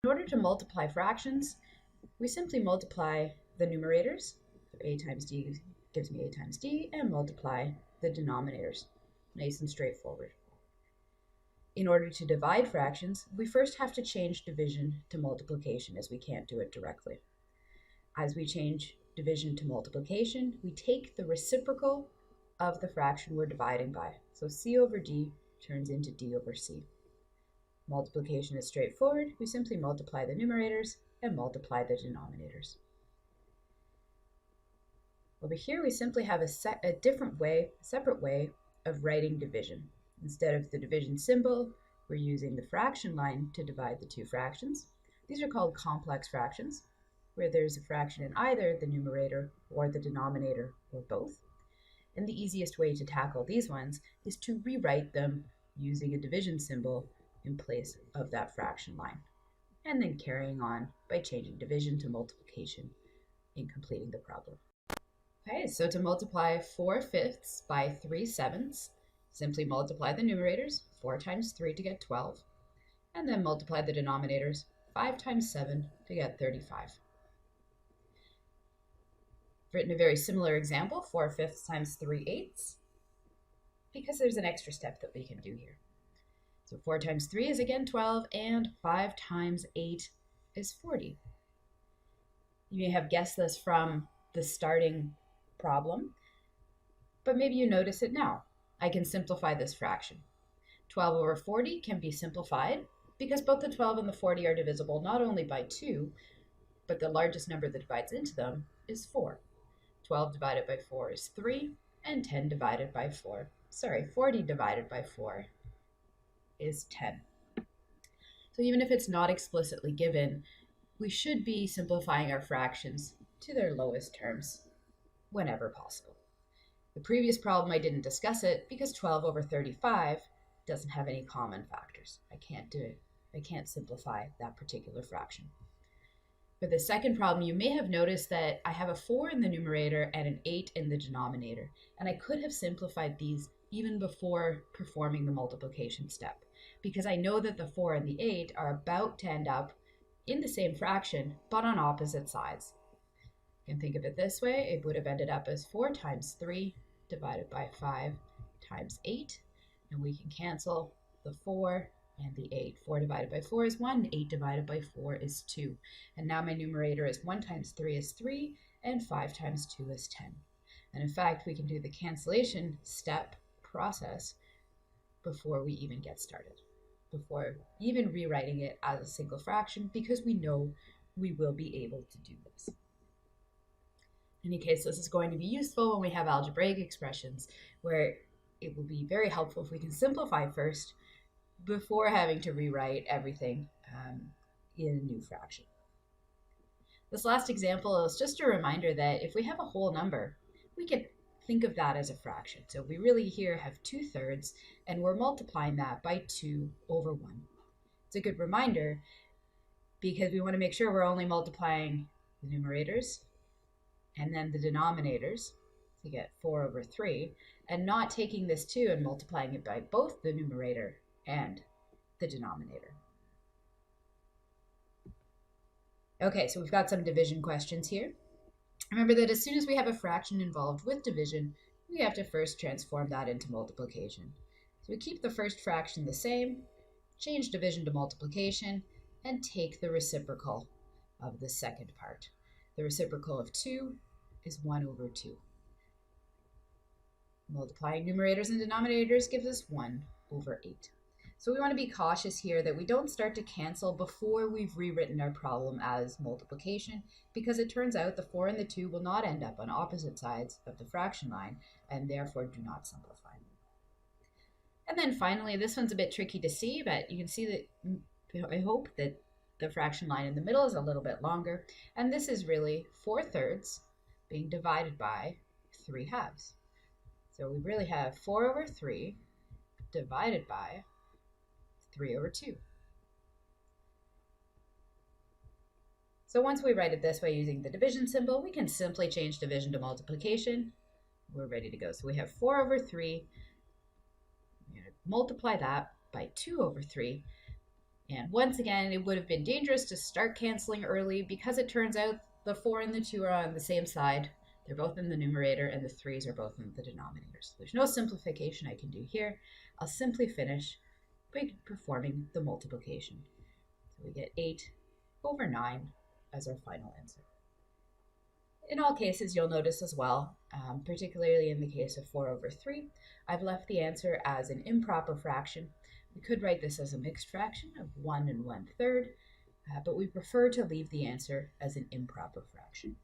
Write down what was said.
In order to multiply fractions, we simply multiply the numerators. So a times d gives me a times d, and multiply the denominators. Nice and straightforward. In order to divide fractions, we first have to change division to multiplication, as we can't do it directly. As we change division to multiplication, we take the reciprocal of the fraction we're dividing by. So c over d turns into d over c. Multiplication is straightforward. We simply multiply the numerators and multiply the denominators. Over here, we simply have a separate way of writing division. Instead of the division symbol, we're using the fraction line to divide the two fractions. These are called complex fractions, where there's a fraction in either the numerator or the denominator or both. And the easiest way to tackle these ones is to rewrite them using a division symbol in place of that fraction line, and then carrying on by changing division to multiplication in completing the problem. Okay, so to multiply 4/5 by 3/7, simply multiply the numerators, 4 times 3 to get 12, and then multiply the denominators, 5 times 7 to get 35. I've written a very similar example, 4/5 times 3/8, because there's an extra step that we can do here. So 4 times 3 is again 12, and 5 times 8 is 40. You may have guessed this from the starting problem, but maybe you notice it now. I can simplify this fraction. 12 over 40 can be simplified because both the 12 and the 40 are divisible not only by 2, but the largest number that divides into them is 4. 12 divided by 4 is 3, and 40 divided by 4 is 10. So even if it's not explicitly given, we should be simplifying our fractions to their lowest terms whenever possible. The previous problem, I didn't discuss it because 12 over 35 doesn't have any common factors. I can't do it. I can't simplify that particular fraction. For the second problem, you may have noticed that I have a 4 in the numerator and an 8 in the denominator, and I could have simplified these even before performing the multiplication step, because I know that the 4 and the 8 are about to end up in the same fraction, but on opposite sides. You can think of it this way. It would have ended up as 4 times 3 divided by 5 times 8, and we can cancel the 4 and the 8. 4 divided by 4 is 1, 8 divided by 4 is 2. And now my numerator is 1 times 3 is 3, and 5 times 2 is 10. And in fact, we can do the cancellation step process before we even get started, before even rewriting it as a single fraction, because we know we will be able to do this. In any case, this is going to be useful when we have algebraic expressions, where it will be very helpful if we can simplify first before having to rewrite everything in a new fraction. This last example is just a reminder that if we have a whole number, we can think of that as a fraction. So we really here have 2/3, and we're multiplying that by 2 over 1. It's a good reminder because we want to make sure we're only multiplying the numerators and then the denominators to get 4 over 3, and not taking this 2 and multiplying it by both the numerator and the denominator. Okay, so we've got some division questions here. Remember that as soon as we have a fraction involved with division, we have to first transform that into multiplication. So we keep the first fraction the same, change division to multiplication, and take the reciprocal of the second part. The reciprocal of 2 is 1 over 2. Multiplying numerators and denominators gives us 1 over 8. So we want to be cautious here that we don't start to cancel before we've rewritten our problem as multiplication, because it turns out the 4 and the 2 will not end up on opposite sides of the fraction line and therefore do not simplify. And then finally, this one's a bit tricky to see, but you can see that I hope that the fraction line in the middle is a little bit longer, and this is really 4/3 being divided by 3/2. So we really have 4 over 3 divided by 3 over 2. So once we write it this way using the division symbol, we can simply change division to multiplication. We're ready to go. So we have 4 over 3. We're going to multiply that by 2 over 3. And once again, it would have been dangerous to start canceling early because it turns out the 4 and the 2 are on the same side. They're both in the numerator and the 3's are both in the denominator. So there's no simplification I can do here. I'll simply finish by performing the multiplication. So we get 8 over 9 as our final answer. In all cases, you'll notice as well, particularly in the case of 4 over 3, I've left the answer as an improper fraction. We could write this as a mixed fraction of 1 and 1/3, but we prefer to leave the answer as an improper fraction.